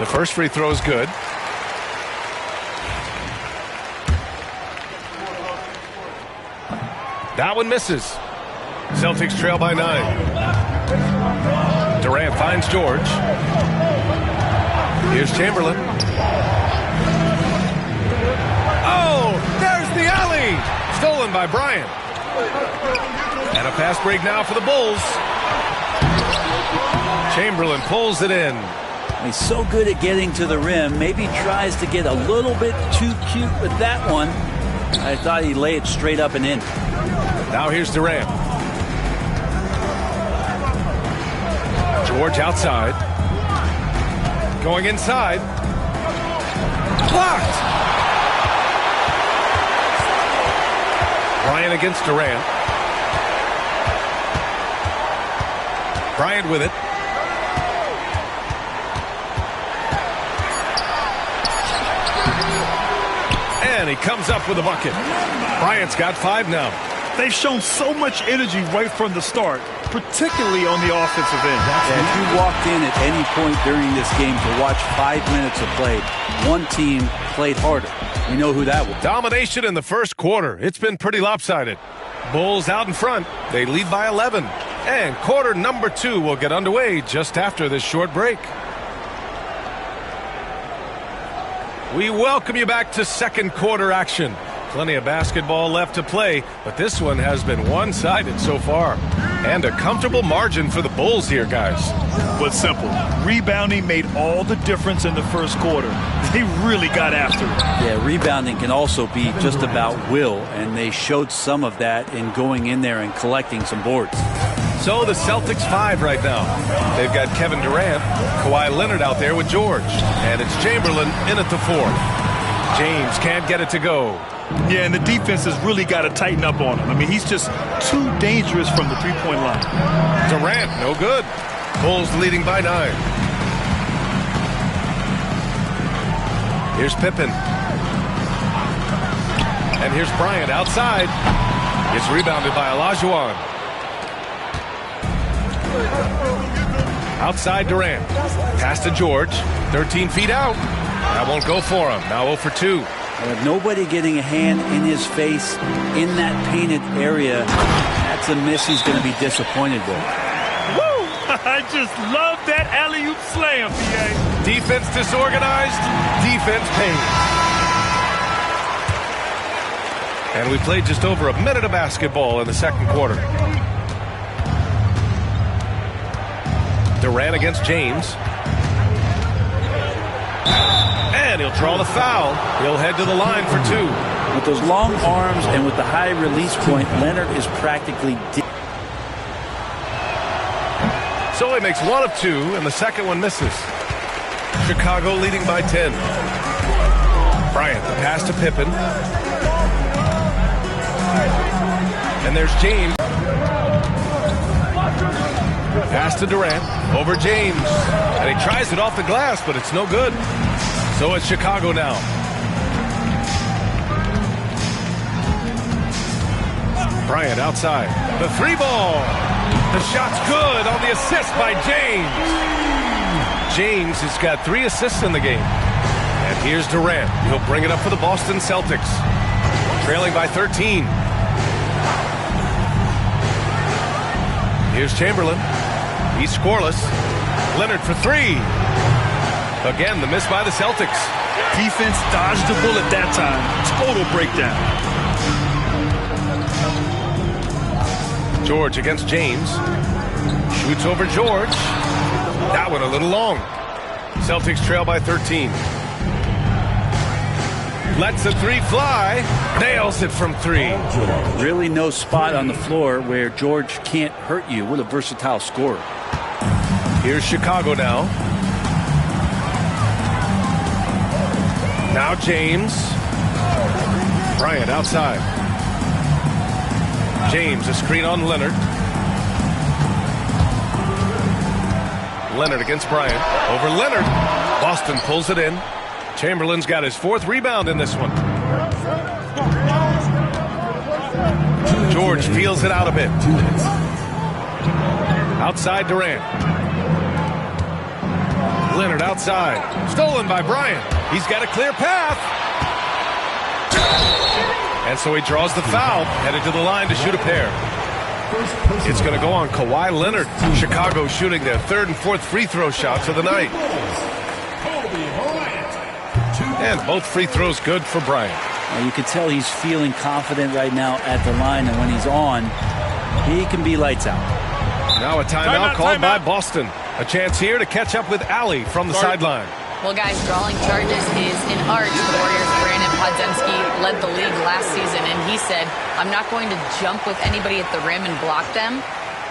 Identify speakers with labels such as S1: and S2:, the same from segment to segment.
S1: The first free throw is good. That one misses. Celtics trail by 9. Durant finds George. Here's Chamberlain. Oh, there's the alley. Stolen by Bryant. And a fast break now for the Bulls. Chamberlain pulls it in.
S2: He's so good at getting to the rim. Maybe tries to get a little bit too cute with that one. I thought he'd lay it straight up and in.
S1: Now here's Durant. George outside. Going inside. Blocked. Bryant against Durant. Bryant with it. And he comes up with a bucket. Bryant's got 5 now.
S3: They've shown so much energy right from the start, particularly on the offensive end.
S2: If you walked in at any point during this game to watch 5 minutes of play, one team played harder. We know who that was.
S1: Domination in the first quarter. It's been pretty lopsided. Bulls out in front. They lead by 11. And quarter number 2 will get underway just after this short break. We welcome you back to second quarter action. Plenty of basketball left to play, but this one has been one-sided so far. And a comfortable margin for the Bulls here, guys.
S3: But simple. Rebounding made all the difference in the first quarter. They really got after it.
S2: Yeah, rebounding can also be just about will, and they showed some of that in going in there and collecting some boards.
S1: So the Celtics 5 right now. They've got Kevin Durant, Kawhi Leonard out there with George. And it's Chamberlain in at the 4. James can't get it to go.
S3: Yeah, and the defense has really got to tighten up on him. I mean, he's just too dangerous from the three-point line.
S1: Durant, no good. Bulls leading by 9. Here's Pippen. And here's Bryant outside. It's rebounded by Olajuwon. Outside Durant. Pass to George. 13 feet out. That won't go for him. Now 0 for 2.
S2: With nobody getting a hand in his face in that painted area, that's a miss he's going to be disappointed with.
S3: Woo! I just love that alley-oop slam, PA.
S1: Defense disorganized, defense pays. And we played just over a minute of basketball in the second quarter. Durant against James. And he'll draw the foul. He'll head to the line for 2.
S2: With those long arms and with the high release point, Leonard is practically deep.
S1: So he makes 1 of 2, and the second one misses. Chicago leading by 10. Bryant, the pass to Pippen. And there's James. Pass to Durant. Over James. And he tries it off the glass, but it's no good. So it's Chicago now. Bryant outside. The 3 ball. The shot's good on the assist by James. James has got 3 assists in the game. And here's Durant. He'll bring it up for the Boston Celtics. Trailing by 13. Here's Chamberlain. He's scoreless. Leonard for 3. Again, the miss by the Celtics.
S3: Defense dodged the bullet that time. Total breakdown.
S1: George against James. Shoots over George. That one a little long. Celtics trail by 13. Lets the 3 fly. Nails it from 3.
S2: Really no spot on the floor where George can't hurt you. What a versatile scorer.
S1: Here's Chicago now. Now James. Bryant outside. James, a screen on Leonard. Leonard against Bryant. Over Leonard. Boston pulls it in. Chamberlain's got his 4th rebound in this one. George feels it out a bit. Outside Durant. Leonard outside. Stolen by Bryant. He's got a clear path. And so he draws the foul, headed to the line to shoot a pair. It's going to go on Kawhi Leonard. Chicago shooting their third and fourth free throw shots of the night. And both free throws good for Bryant.
S2: Well, you can tell he's feeling confident right now at the line, and when he's on, he can be lights out.
S1: Now a timeout called by Boston. A chance here to catch up with Allie from the sideline.
S4: Well, guys, drawing charges is an art. The Warriors' Brandon Podziemski led the league last season, and he said, I'm not going to jump with anybody at the rim and block them.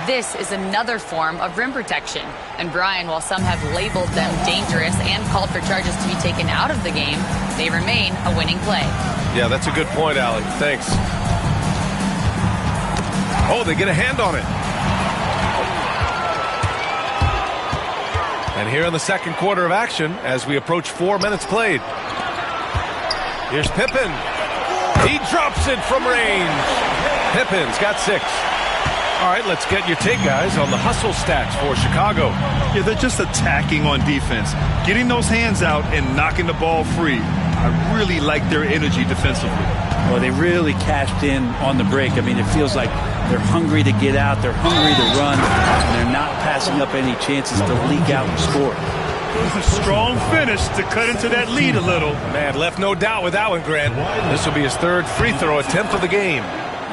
S4: This is another form of rim protection. And Brian, while some have labeled them dangerous and called for charges to be taken out of the game, they remain a winning play.
S1: Yeah, that's a good point, Allie. Thanks. Oh, they get a hand on it. And here in the second quarter of action, as we approach 4 minutes played. Here's Pippen. He drops it from range. Pippen's got 6. All right, let's get your take, guys, on the hustle stats for Chicago.
S3: Yeah, they're just attacking on defense, getting those hands out and knocking the ball free. I really like their energy defensively.
S2: Well, they really cashed in on the break. I mean, it feels like they're hungry to get out, they're hungry to run, and they're not passing up any chances to leak out and score.
S3: It was a strong finish to cut into that lead a little.
S1: Man, left no doubt with that one, Grant. This will be his third free throw attempt of the game.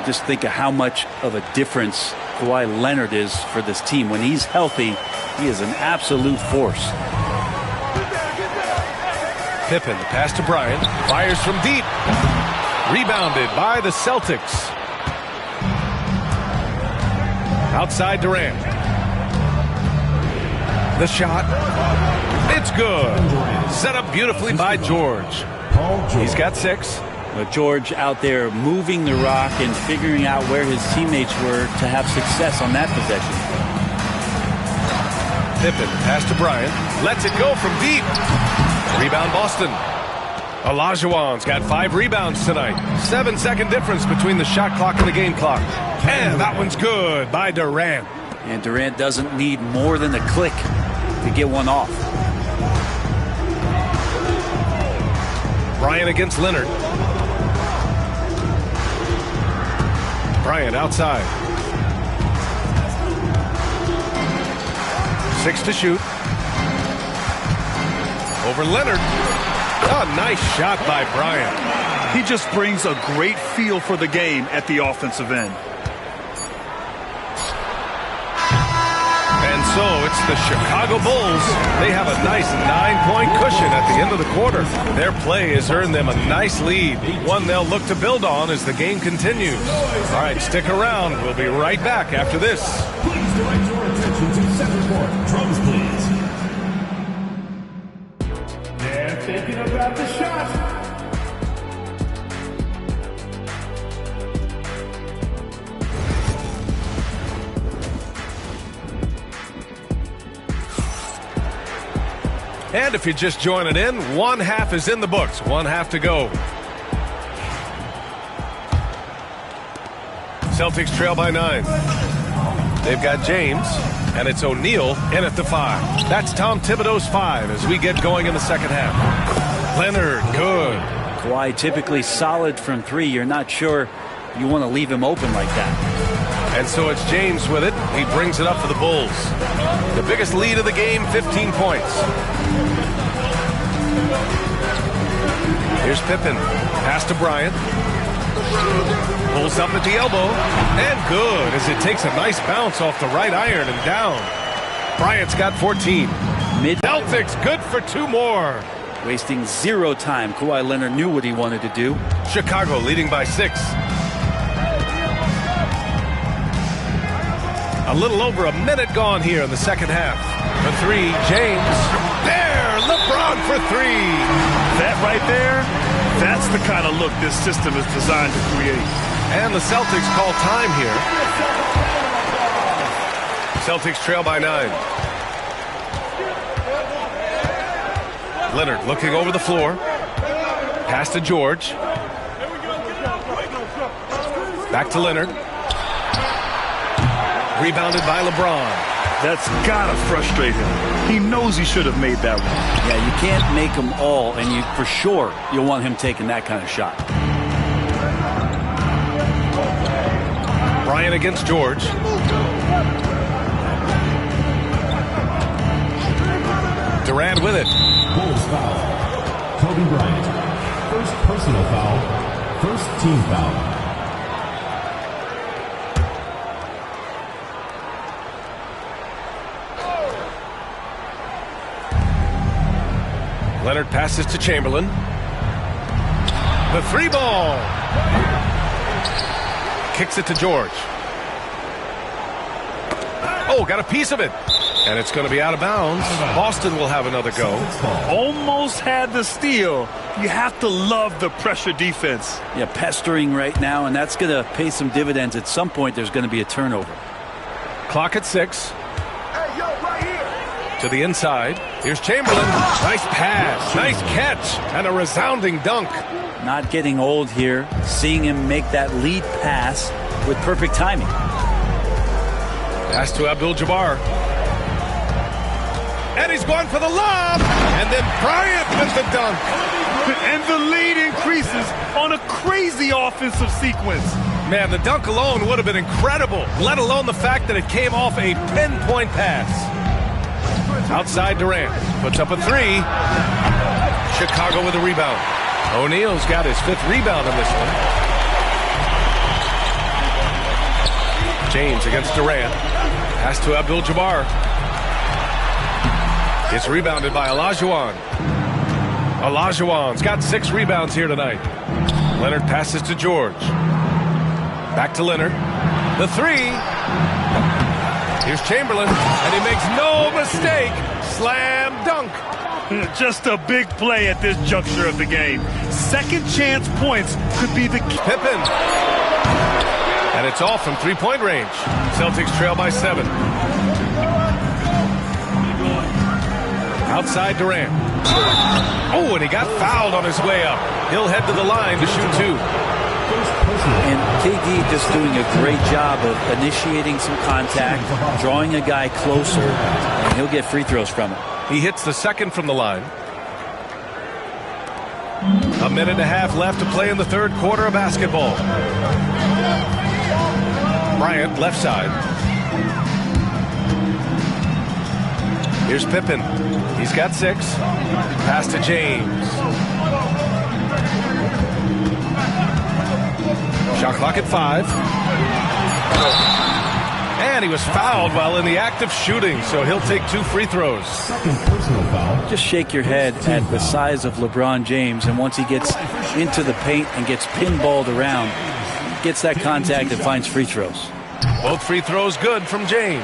S2: Just think of how much of a difference Kawhi Leonard is for this team. When he's healthy, he is an absolute force.
S1: Pippen, the pass to Bryant, fires from deep. Rebounded by the Celtics. Outside Durant. The shot. It's good. Set up beautifully by George. He's got 6.
S2: George out there moving the rock and figuring out where his teammates were to have success on that possession.
S1: Pippen, pass to Bryant. Lets it go from deep. Rebound Boston. Olajuwon's got 5 rebounds tonight. 7-second difference between the shot clock and the game clock. And that one's good by Durant.
S2: And Durant doesn't need more than a click to get one off.
S1: Bryant against Leonard. Bryant outside. 6 to shoot. Over Leonard. A nice shot by Bryant.
S3: He just brings a great feel for the game at the offensive end.
S1: And so it's the Chicago Bulls. They have a nice 9-point cushion at the end of the quarter. Their play has earned them a nice lead, one they'll look to build on as the game continues. All right, stick around. We'll be right back after this.
S5: Please direct your attention to center court. Drums, please. They're thinking about the shot.
S1: And if you're just joining in, 1 half is in the books. 1 half to go. Celtics trail by 9. They've got James, and it's O'Neal in at the 5. That's Tom Thibodeau's 5 as we get going in the second half. Leonard, good.
S2: Kawhi typically solid from 3. You're not sure you want to leave him open like that.
S1: And so it's James with it. He brings it up for the Bulls. The biggest lead of the game, 15 points. Here's Pippen. Pass to Bryant. Pulls up at the elbow. And good as it takes a nice bounce off the right iron and down. Bryant's got 14. Celtics good for 2 more.
S2: Wasting 0 time. Kawhi Leonard knew what he wanted to do.
S1: Chicago leading by 6. A little over a minute gone here in the second half. The 3, James. There, LeBron for 3.
S3: That right there, that's the kind of look this system is designed to create.
S1: And the Celtics call time here. Celtics trail by 9. Leonard looking over the floor. Pass to George. Back to Leonard. Rebounded by LeBron.
S3: That's gotta frustrate him. He knows he should have made that one.
S2: Yeah, you can't make them all, and for sure you'll want him taking that kind of shot.
S1: Bryant against George. Durant with it.
S5: Bulls foul. Kobe Bryant. First personal foul. First team foul.
S1: Leonard passes to Chamberlain. The three ball. Kicks it to George. Oh, got a piece of it. And it's going to be out of bounds. Boston will have another go.
S3: Almost had the steal. You have to love the pressure defense.
S2: Yeah, pestering right now, and that's going to pay some dividends. At some point, there's going to be a turnover.
S1: Clock at 6. To the inside. Here's Chamberlain. Nice pass. Nice catch. And a resounding dunk.
S2: Not getting old here. Seeing him make that lead pass with perfect timing.
S1: Pass to Abdul-Jabbar. And he's going for the lob. And then Bryant with the dunk.
S3: And the lead increases on a crazy offensive sequence.
S1: Man, the dunk alone would have been incredible, let alone the fact that it came off a pinpoint pass. Outside Durant. Puts up a three. Chicago with a rebound. O'Neal's got his 5th rebound on this one. James against Durant. Pass to Abdul-Jabbar. It's rebounded by Olajuwon. Olajuwon's got 6 rebounds here tonight. Leonard passes to George. Back to Leonard. The three. Here's Chamberlain, and he makes no mistake. Slam dunk.
S3: Just a big play at this juncture of the game. Second chance points could be the key.
S1: Pippen. And it's all from three-point range. Celtics trail by 7. Outside Durant. Oh, and he got fouled on his way up. He'll head to the line to shoot 2.
S2: And KD just doing a great job of initiating some contact, drawing a guy closer, and he'll get free throws from it.
S1: He hits the second from the line. A minute and a half left to play in the 3rd quarter of basketball. Bryant, left side. Here's Pippen. He's got 6. Pass to James. Shot clock at 5. And he was fouled while in the act of shooting, so he'll take 2 free throws.
S5: Second personal foul.
S2: Just shake your head at the size of LeBron James, and once he gets into the paint and gets pinballed around, gets that contact and finds free throws.
S1: Both free throws good from James.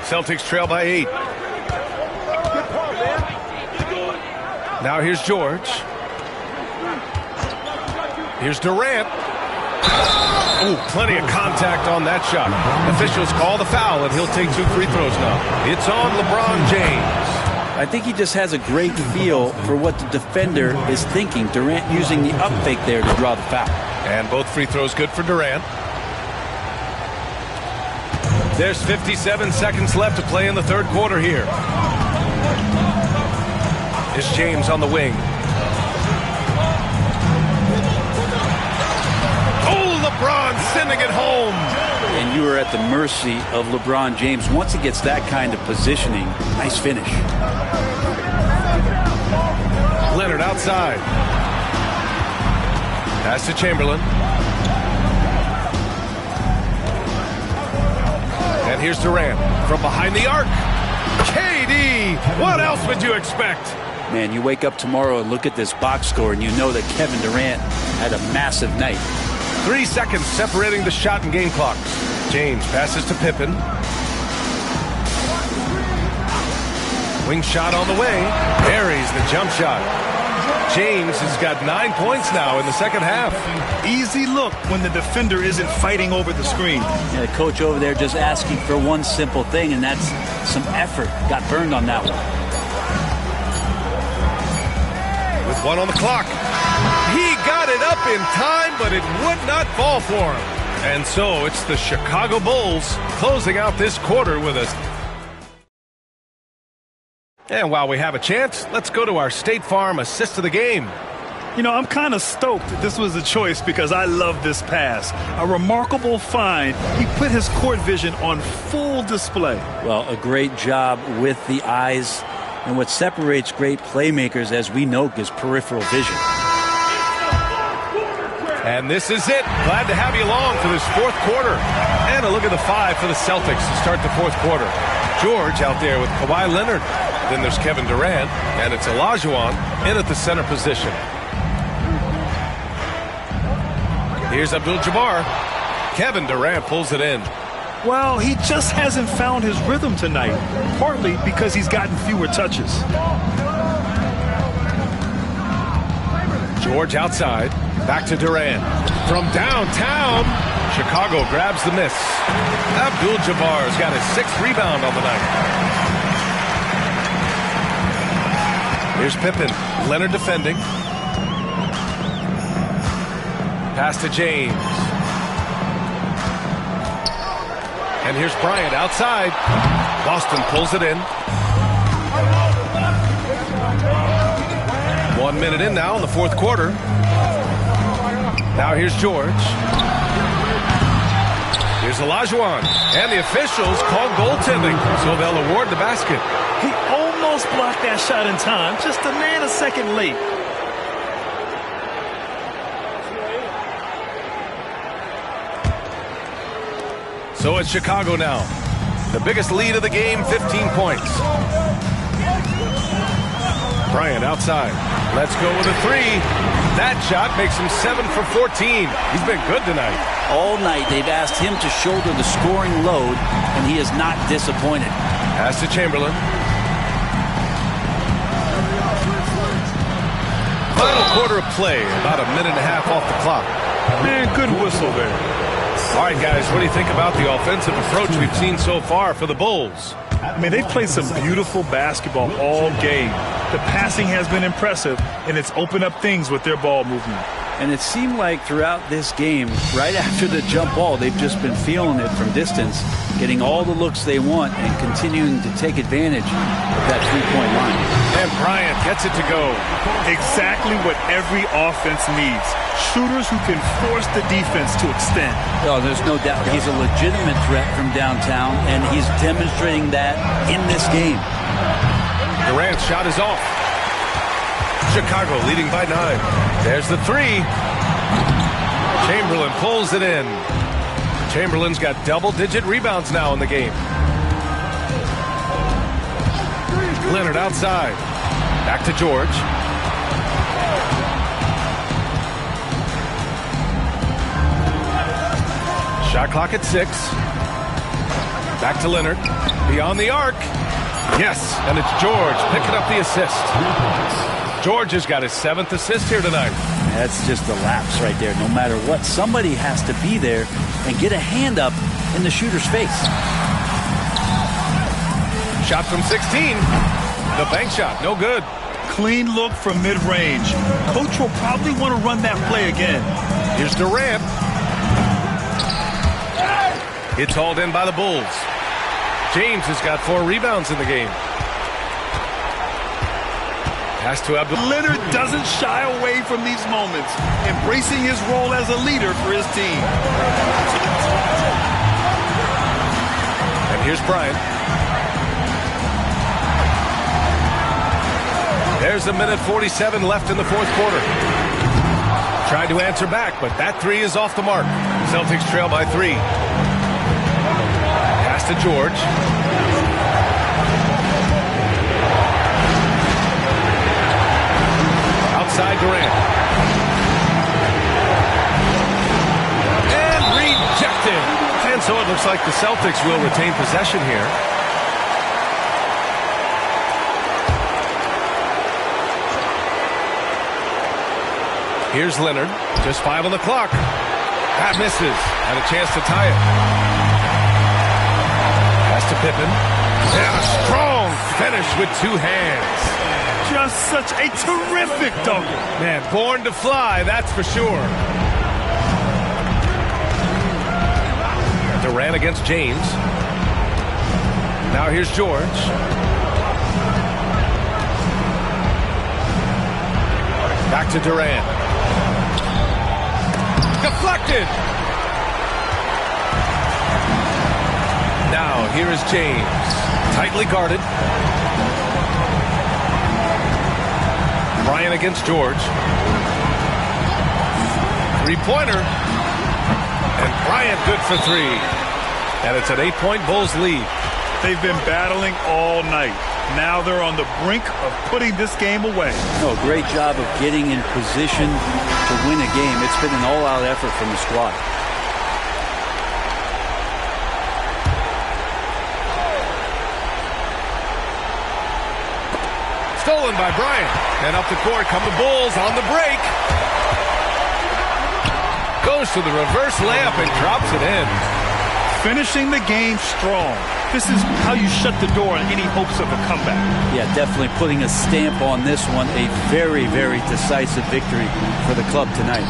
S1: Celtics trail by 8. Now here's George. Here's Durant. Oh, plenty of contact on that shot. Officials call the foul, and he'll take 2 free throws now. It's on LeBron James.
S2: I think he just has a great feel for what the defender is thinking. Durant using the up fake there to draw the foul.
S1: And both free throws good for Durant. There's 57 seconds left to play in the 3rd quarter here. It's James on the wing. LeBron sending it home.
S2: And you are at the mercy of LeBron James. Once he gets that kind of positioning, nice finish.
S1: Leonard outside. Pass to Chamberlain. And here's Durant from behind the arc. KD, what else would you expect?
S2: Man, you wake up tomorrow and look at this box score and you know that Kevin Durant had a massive night.
S1: 3 seconds separating the shot and game clocks. James passes to Pippen. Wing shot on the way. Buries the jump shot. James has got 9 points now in the 2nd half.
S3: Easy look when the defender isn't fighting over the screen.
S2: Yeah, the coach over there just asking for one simple thing, and that's some effort. Got burned on that one.
S1: With 1 on the clock. He got it up in time, but it would not fall for him. And so it's the Chicago Bulls closing out this quarter with us. And while we have a chance, let's go to our State Farm assist of the game.
S3: You know, I'm kind of stoked that this was a choice because I love this pass. A remarkable find. He put his court vision on full display.
S2: Well, a great job with the eyes. And what separates great playmakers, as we know, is peripheral vision.
S1: And this is it. Glad to have you along for this fourth quarter. And a look at the 5 for the Celtics to start the fourth quarter. George out there with Kawhi Leonard. Then there's Kevin Durant. And it's Olajuwon in at the center position. Here's Abdul-Jabbar. Kevin Durant pulls it in.
S3: Well, he just hasn't found his rhythm tonight, partly because he's gotten fewer touches.
S1: George outside. Back to Durant. From downtown, Chicago grabs the miss. Abdul-Jabbar's got his 6th rebound on the night. Here's Pippen. Leonard defending. Pass to James. And here's Bryant outside. Boston pulls it in. 1 minute in now in the fourth quarter. Now here's George. Here's Olajuwon. And the officials called goaltending, so they'll award the basket.
S3: He almost blocked that shot in time, just a nanosecond late.
S1: So it's Chicago now. The biggest lead of the game, 15 points. Bryant outside. Let's go with a 3. That shot makes him 7 for 14. He's been good tonight.
S2: All night they've asked him to shoulder the scoring load, and he is not disappointed.
S1: Pass to Chamberlain. Final quarter of play, about a minute and a half off the clock.
S3: Man, good whistle there.
S1: All right, guys, what do you think about the offensive approach we've seen so far for the Bulls?
S3: I mean, they've played some beautiful basketball all game. The passing has been impressive, and it's opened up things with their ball movement.
S2: And it seemed like throughout this game, right after the jump ball, they've just been feeling it from distance, getting all the looks they want and continuing to take advantage of that three-point line.
S1: And Bryant gets it to go.
S3: Exactly what every offense needs. Shooters who can force the defense to extend.
S2: Oh, there's no doubt he's a legitimate threat from downtown, and he's demonstrating that in this game.
S1: Durant's shot is off. Chicago leading by 9. There's the 3. Chamberlain pulls it in. Chamberlain's got double-digit rebounds now in the game. Leonard outside. Back to George. Shot clock at 6. Back to Leonard. Beyond the arc. Yes, and it's George picking up the assist. George has got his 7th assist here tonight.
S2: That's just a lapse right there. No matter what, somebody has to be there and get a hand up in the shooter's face.
S1: Shot from 16. The bank shot, no good.
S3: Clean look from mid-range. Coach will probably want to run that play again.
S1: Here's Durant. It's hauled in by the Bulls. James has got 4 rebounds in the game. Pass to Abdul.
S3: Leonard doesn't shy away from these moments, embracing his role as a leader for his team.
S1: And here's Bryant. There's a minute 47 left in the fourth quarter. Tried to answer back, but that 3 is off the mark. Celtics trail by 3. Pass to George. Outside Durant. And rejected. And so it looks like the Celtics will retain possession here. Here's Leonard. Just 5 on the clock. That misses. And a chance to tie it. Pass to Pippen. And a strong finish with 2 hands.
S3: Just such a terrific dunk.
S1: Man, born to fly, that's for sure. Durant against James. Now here's George. Back to Durant. Deflected. Now here is James. Tightly guarded. Bryant against George. Three-pointer. And Bryant good for three. And it's an 8-point Bulls lead.
S3: They've been battling all night. Now they're on the brink of putting this game away.
S2: No, great job of getting in position to win a game. It's been an all-out effort from the squad.
S1: Stolen by Bryant. And up the court come the Bulls on the break. Goes to the reverse layup and drops it in.
S3: Finishing the game strong. This is how you shut the door on any hopes of a comeback.
S2: Yeah, definitely putting a stamp on this one. A very, very decisive victory for the club tonight.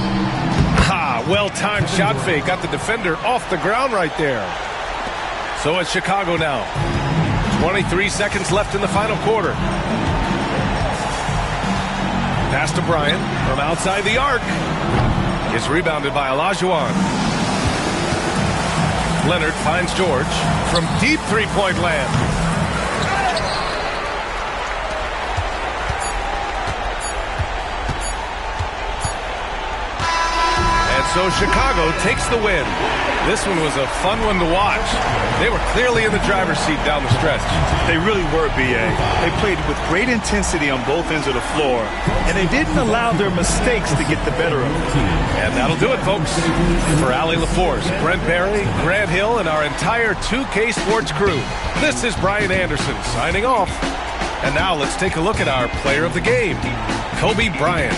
S1: Ha! Well-timed shot fake. Got the defender off the ground right there. So it's Chicago now. 23 seconds left in the final quarter. Pass to Bryant from outside the arc. Is rebounded by Olajuwon. Leonard finds George from deep three-point land. And so Chicago takes the win. This one was a fun one to watch. They were clearly in the driver's seat down the stretch.
S3: They really were, B.A. They played with great intensity on both ends of the floor, and they didn't allow their mistakes to get the better of them.
S1: And that'll do it, folks. For Allie LaForce, Brent Barry, Grant Hill, and our entire 2K Sports crew, this is Brian Anderson signing off. And now let's take a look at our player of the game, Kobe Bryant.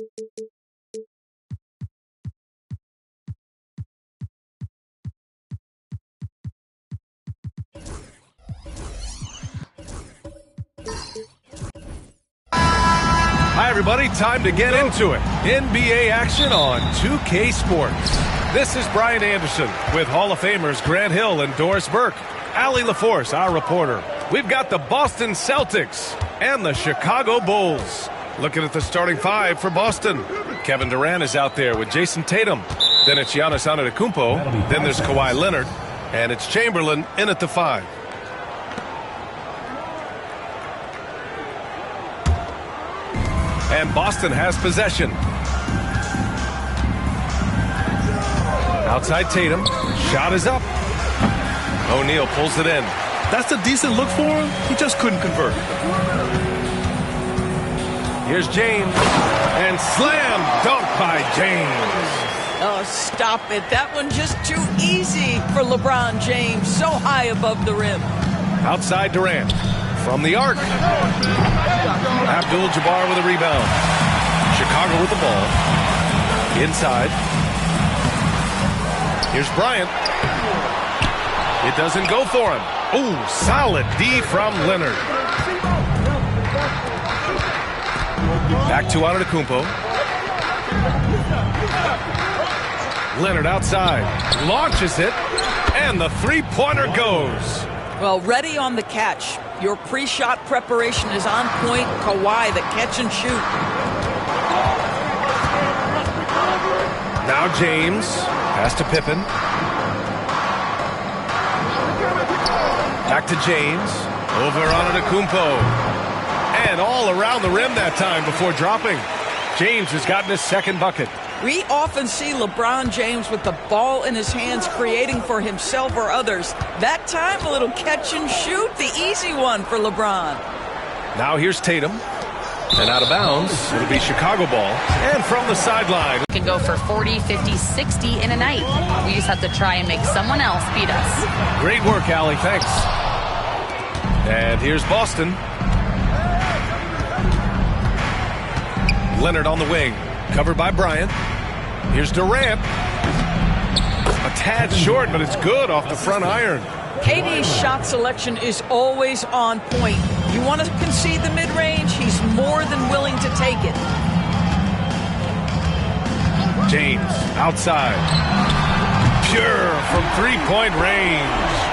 S1: Hi, everybody. Time to get into it. NBA action on 2K Sports. This is Brian Anderson with Hall of Famers Grant Hill and Doris Burke. Allie LaForce, our reporter. We've got the Boston Celtics and the Chicago Bulls. Looking at the starting five for Boston. Kevin Durant is out there with Jason Tatum. Then it's Giannis Antetokounmpo. Then there's Kawhi Leonard. And it's Chamberlain in at the 5. And Boston has possession. Outside Tatum. Shot is up. O'Neal pulls it in.
S3: That's a decent look for him. He just couldn't convert.
S1: Here's James. And slam dunk by James.
S6: Oh, stop it. That one just too easy for LeBron James. So high above the rim.
S1: Outside Durant. From the arc. Abdul-Jabbar with a rebound. Chicago with the ball. Inside. Here's Bryant. It doesn't go for him. Ooh, solid D from Leonard. Back to Antetokounmpo. Leonard outside. Launches it. And the three-pointer goes.
S6: Well, ready on the catch. Your pre-shot preparation is on point. Kawhi, the catch and shoot.
S1: Now James. Pass to Pippen. Back to James. Over Antetokounmpo. And all around the rim that time before dropping. James has gotten his second bucket.
S6: We often see LeBron James with the ball in his hands creating for himself or others. That time, a little catch and shoot, the easy one for LeBron.
S1: Now here's Tatum. And out of bounds, it'll be Chicago ball. And from the sideline.
S4: Can go for 40, 50, 60 in a night. We just have to try and make someone else beat us.
S1: Great work, Allie. Thanks. And here's Boston. Leonard on the wing. Covered by Bryant. Here's Durant. A tad short, but it's good off the front iron.
S6: KD's shot selection is always on point. You want to concede the mid-range, he's more than willing to take it.
S1: James outside. Pure from three-point range.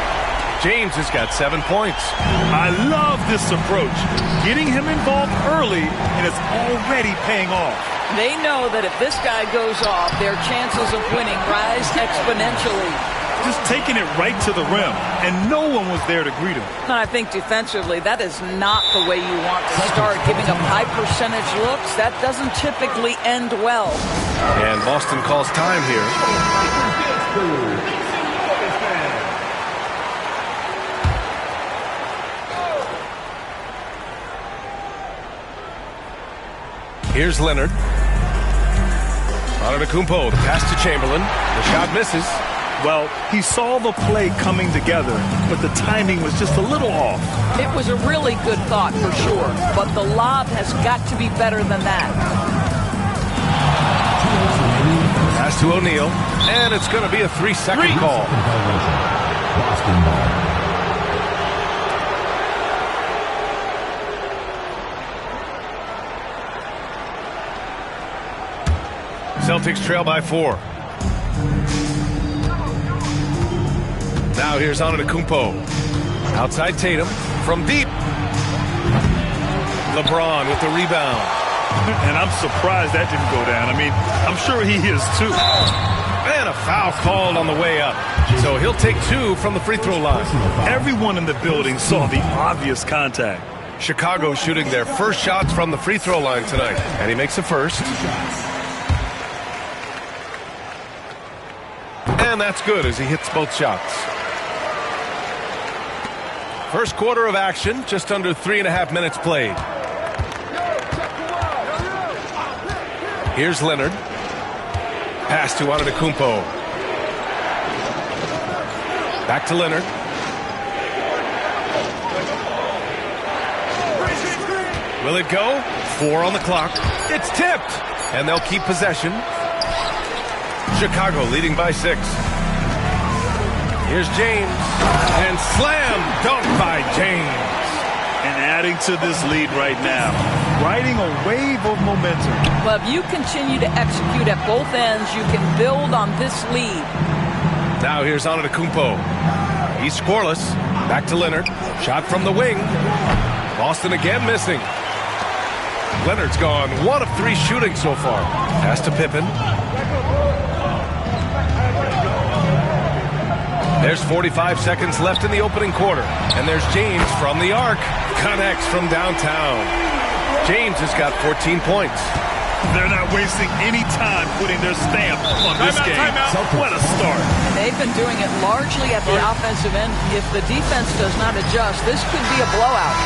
S1: James has got 7 points.
S3: I love this approach. Getting him involved early, and it's already paying off.
S6: They know that if this guy goes off, their chances of winning rise exponentially.
S3: Just taking it right to the rim, and no one was there to greet him.
S6: And I think defensively, that is not the way you want to start. Giving up high percentage looks, that doesn't typically end well.
S1: And Boston calls time here. Here's Leonard. Antetokounmpo, the pass to Chamberlain. The shot misses.
S3: Well, he saw the play coming together, but the timing was just a little off.
S6: It was a really good thought for sure, but the lob has got to be better than that.
S1: Pass to O'Neal, and it's going to be a 3-second call.
S5: Boston ball.
S1: Celtics trail by 4. Now here's Antetokounmpo. Outside Tatum from deep. LeBron with the rebound.
S3: And I'm surprised that didn't go down. I mean, I'm sure he is too.
S1: And a foul called on the way up. So he'll take 2 from the free throw line.
S3: Everyone in the building saw the obvious contact.
S1: Chicago shooting their first shots from the free throw line tonight. And he makes the first. And that's good as he hits both shots. First quarter of action, just under 3.5 minutes played. Here's Leonard. Pass to Antetokounmpo. Back to Leonard. Will it go? 4 on the clock. It's tipped. and they'll keep possession. Chicago leading by 6. Here's James, and slam dunk by James.
S3: And adding to this lead right now, riding a wave of momentum.
S6: Well, if you continue to execute at both ends, you can build on this lead.
S1: Now here's Antetokounmpo. He's scoreless. Back to Leonard. Shot from the wing. Boston again missing. Leonard's gone 1 of 3 shooting so far. Pass to Pippen. There's 45 seconds left in the opening quarter. And there's James from the arc. Connects from downtown. James has got 14 points.
S3: They're not wasting any time putting their stamp on this game. What a start.
S6: They've been doing it largely at the offensive end. If the defense does not adjust, this could be a blowout.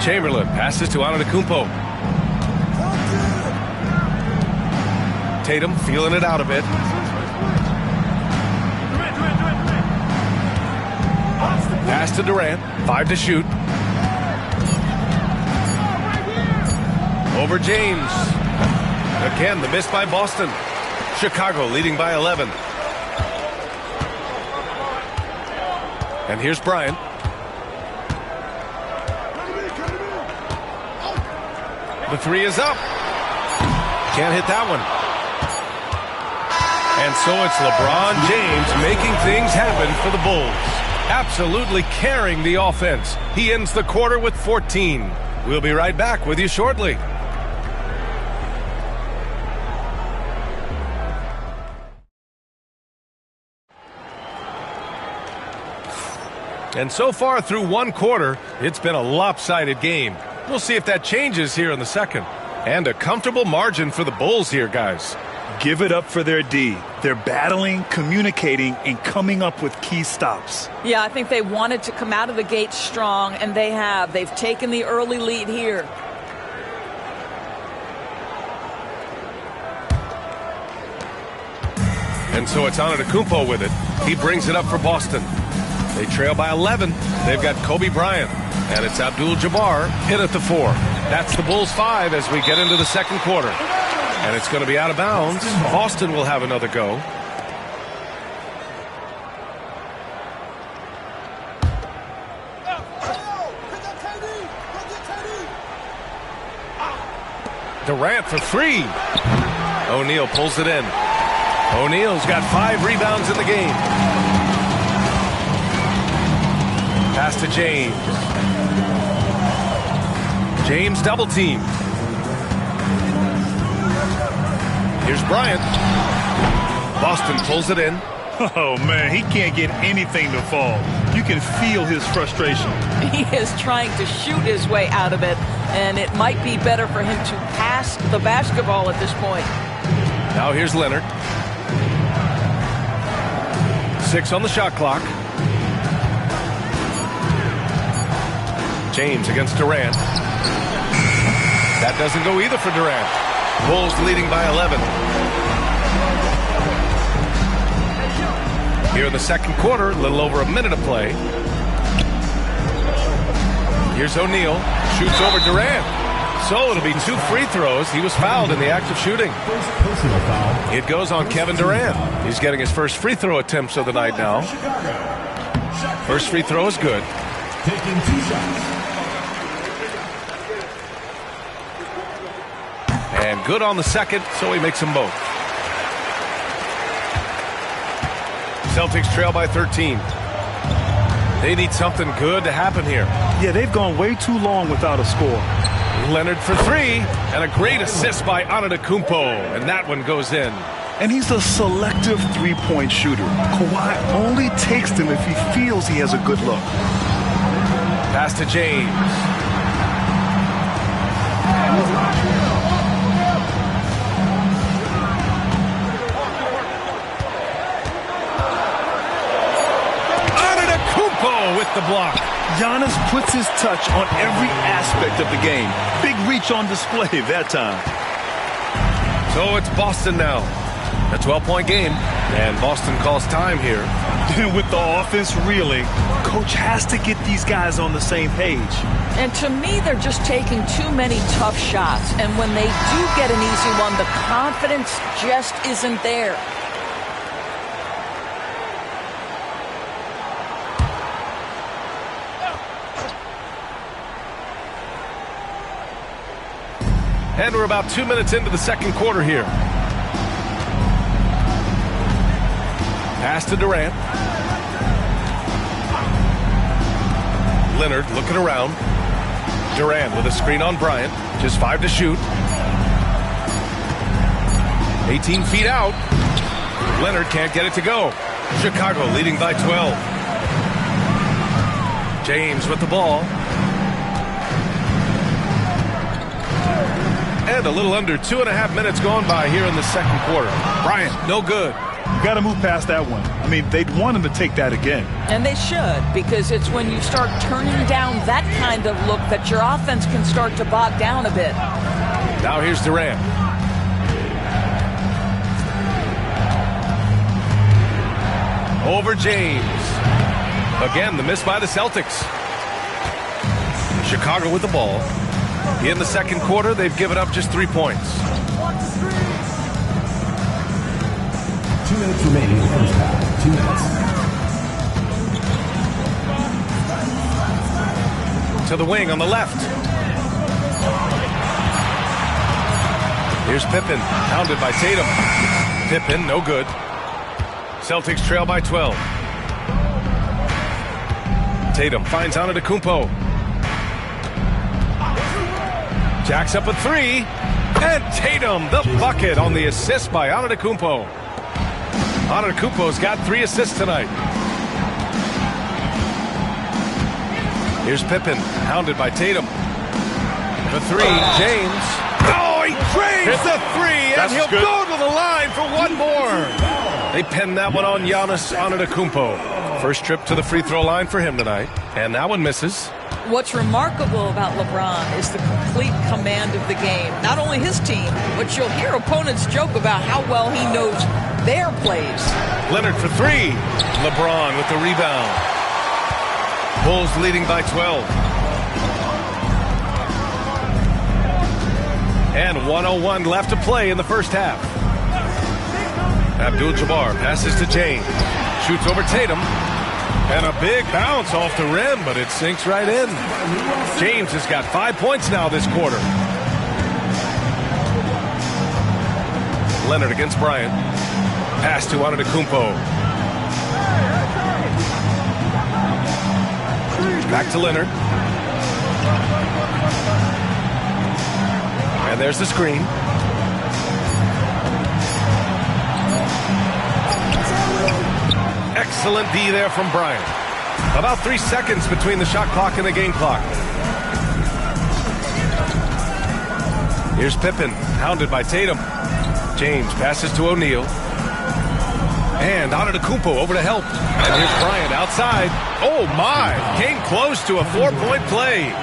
S1: Chamberlain passes to Antetokounmpo. Tatum feeling it out a bit. Pass to Durant. 5 to shoot. Over James. Again, the miss by Boston. Chicago leading by 11. And here's Bryant. The 3 is up. Can't hit that one. And so it's LeBron James making things happen for the Bulls. Absolutely carrying the offense. He ends the quarter with 14. We'll be right back with you shortly. And so far through one quarter, it's been a lopsided game. We'll see if that changes here in the second. And a comfortable margin for the Bulls here, guys.
S3: Give it up for their D. They're battling, communicating, and coming up with key stops.
S6: Yeah, I think they wanted to come out of the gate strong, and they have. They've taken the early lead here.
S1: And so it's Antetokounmpo with it. He brings it up for Boston. They trail by 11. They've got Kobe Bryant. And it's Abdul-Jabbar hit at the 4. That's the Bulls 5 as we get into the second quarter. And it's going to be out of bounds. Boston will have another go. Durant for 3. O'Neal pulls it in. O'Neal's got 5 rebounds in the game. Pass to James. James double team. Here's Bryant. Boston pulls it in.
S3: Oh, man, he can't get anything to fall. You can feel his frustration.
S6: He is trying to shoot his way out of it, and it might be better for him to pass the basketball at this point.
S1: Now here's Leonard. 6 on the shot clock. James against Durant. That doesn't go either for Durant. Bulls leading by 11. Here in the second quarter, a little over a minute of play. Here's O'Neal. Shoots over Durant. So it'll be 2 free throws. He was fouled in the act of shooting.
S5: First personal foul.
S1: It goes on Kevin Durant. He's getting his first free throw attempts of the night now. First free throw is good.
S5: Taking 2 shots.
S1: And good on the second, so he makes them both. Celtics trail by 13. They need something good to happen here.
S3: Yeah, they've gone way too long without a score.
S1: Leonard for 3, and a great assist by Antetokounmpo, and that one goes in.
S3: And he's a selective three-point shooter. Kawhi only takes them if he feels he has a good look.
S1: Pass to James. Antetokounmpo with the block.
S3: Giannis puts his touch on every aspect of the game. Big reach on display that time.
S1: So it's Boston now. A 12-point game. And Boston calls time here.
S3: With the offense reeling, coach has to get these guys on the same page.
S6: And to me, they're just taking too many tough shots. And when they do get an easy one, the confidence just isn't there.
S1: And we're about 2 minutes into the second quarter here. Pass to Durant. Leonard looking around. Durant with a screen on Bryant. Just 5 to shoot. 18 feet out. Leonard can't get it to go. Chicago leading by 12. James with the ball. And a little under 2.5 minutes gone by here in the second quarter. Bryant, no good.
S3: You got to move past that one. I mean, they'd want him to take that again.
S6: And they should, because it's when you start turning down that kind of look that your offense can start to bog down a bit.
S1: Now here's Durant. Over James. Again, the miss by the Celtics. Chicago with the ball. In the second quarter, they've given up just 3 points.
S5: 2 minutes remaining in the first half. 2 minutes.
S1: To the wing on the left. Here's Pippen, pounded by Tatum. Pippen, no good. Celtics trail by 12. Tatum finds Antetokounmpo. Jacks up a 3. And Tatum, the bucket on the assist by Antetokounmpo. Antetokounmpo's got 3 assists tonight. Here's Pippen, hounded by Tatum. The 3, James. Oh, he drains the 3, and he'll go to the line for one more. They pinned that one on Giannis Antetokounmpo. First trip to the free throw line for him tonight, and that one misses.
S6: What's remarkable about LeBron is the complete command of the game. Not only his team, but you'll hear opponents joke about how well he knows their plays.
S1: Leonard for 3. LeBron with the rebound. Bulls leading by 12. And 1:01 left to play in the first half. Abdul-Jabbar passes to James. Shoots over Tatum. And a big bounce off the rim, but it sinks right in. James has got 5 points now this quarter. Leonard against Bryant. Pass to Antetokounmpo. Back to Leonard. And there's the screen. Excellent D there from Bryant. About 3 seconds between the shot clock and the game clock. Here's Pippen, hounded by Tatum. James passes to O'Neal. And Antetokounmpo over to help. And here's Bryant outside. Oh my, came close to a 4-point play.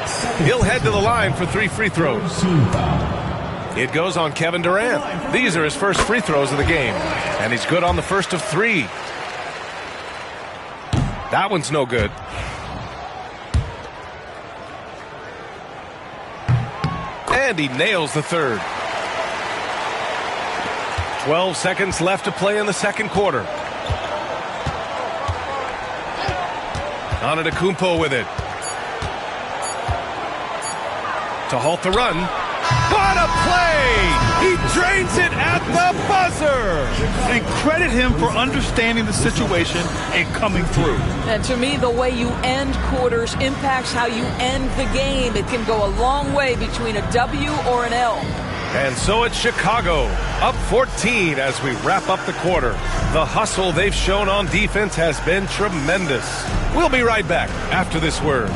S1: He'll head to the line for 3 free throws. It goes on Kevin Durant. These are his first free throws of the game. And he's good on the first of 3. That one's no good. And he nails the third. 12 seconds left to play in the second quarter. Antetokounmpo with it. To halt the run. What a play! He drains it at the buzzer!
S3: And credit him for understanding the situation and coming through.
S6: And to me, the way you end quarters impacts how you end the game. It can go a long way between a W or an L.
S1: And so it's Chicago, up 14 as we wrap up the quarter. The hustle they've shown on defense has been tremendous. We'll be right back after this word.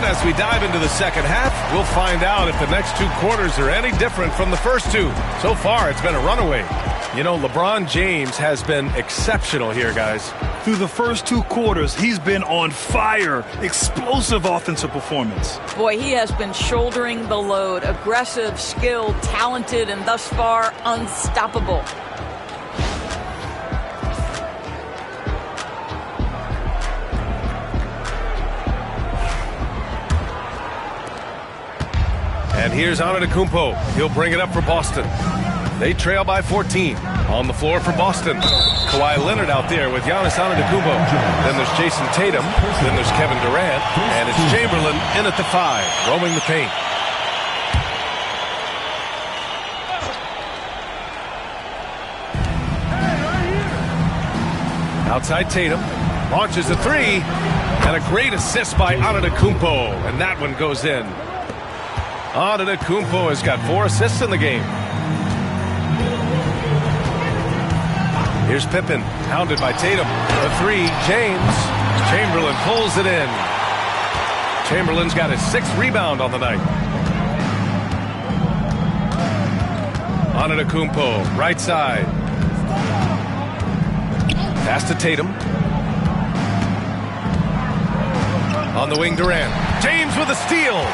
S1: And as we dive into the second half, we'll find out if the next 2 quarters are any different from the first 2. So far, it's been a runaway. You know, LeBron James has been exceptional here, guys.
S3: Through the first 2 quarters, he's been on fire. Explosive offensive performance.
S6: Boy, he has been shouldering the load. Aggressive, skilled, talented, and thus far unstoppable.
S1: And here's Antetokounmpo. He'll bring it up for Boston. They trail by 14. On the floor for Boston. Kawhi Leonard out there with Giannis Antetokounmpo. Then there's Jason Tatum. Then there's Kevin Durant. And it's Chamberlain in at the 5, roaming the paint. Outside Tatum. Launches a 3. And a great assist by Antetokounmpo. And that one goes in. Antetokounmpo has got 4 assists in the game. Here's Pippen, hounded by Tatum. The 3, James. Chamberlain pulls it in. Chamberlain's got his 6th rebound on the night. Antetokounmpo, right side. Pass to Tatum. On the wing, Durant. James with a steal.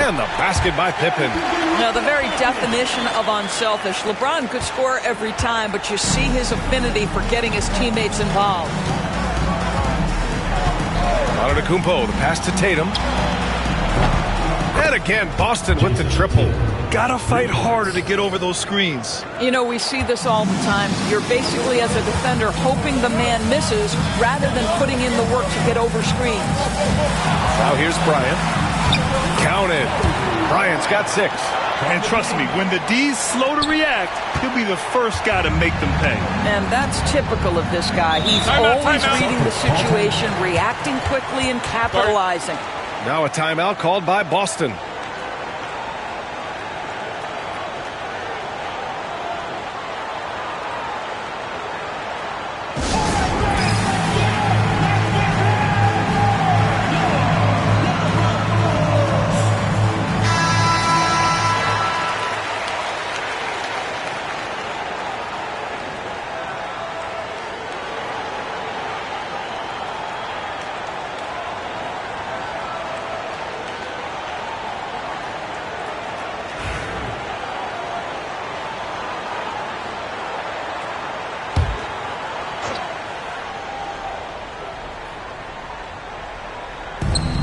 S1: And the basket by Pippen.
S6: Now, the very definition of unselfish. LeBron could score every time, but you see his affinity for getting his teammates involved.
S1: Antetokounmpo, the pass to Tatum. And again, Boston with the triple.
S3: Gotta fight harder to get over those screens.
S6: You know, we see this all the time. You're basically, as a defender, hoping the man misses rather than putting in the work to get over screens.
S1: Now here's Bryant. Counted. Bryant's got 6.
S3: And trust me, when the D's slow to react, he'll be the first guy to make them pay.
S6: And that's typical of this guy. He's always reading the situation, reacting quickly, and capitalizing.
S1: Now a timeout called by Boston.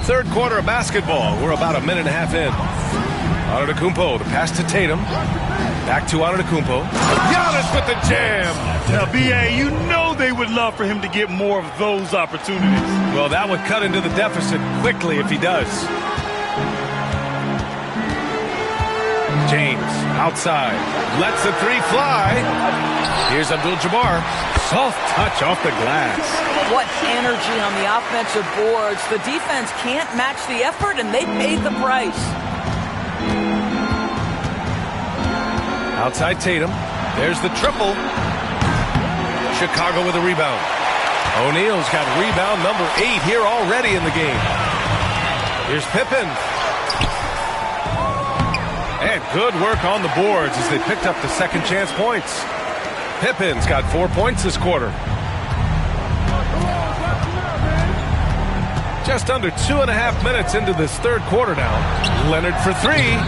S1: Third quarter of basketball. We're about a minute and a half in. Antetokounmpo, the pass to Tatum. Back to Antetokounmpo. Giannis with the jam.
S3: Now, B.A., you know they would love for him to get more of those opportunities.
S1: Well, that would cut into the deficit quickly if he does. James, outside. Lets the 3 fly. Here's Abdul-Jabbar. Soft touch off the glass.
S6: What energy on the offensive boards. The defense can't match the effort, and they paid the price.
S1: Outside Tatum. There's the triple. Chicago with a rebound. O'Neal's got rebound number 8 here already in the game. Here's Pippen. And good work on the boards as they picked up the second chance points. Pippen's got 4 points this quarter. Just under 2.5 minutes into this third quarter now. Leonard for 3.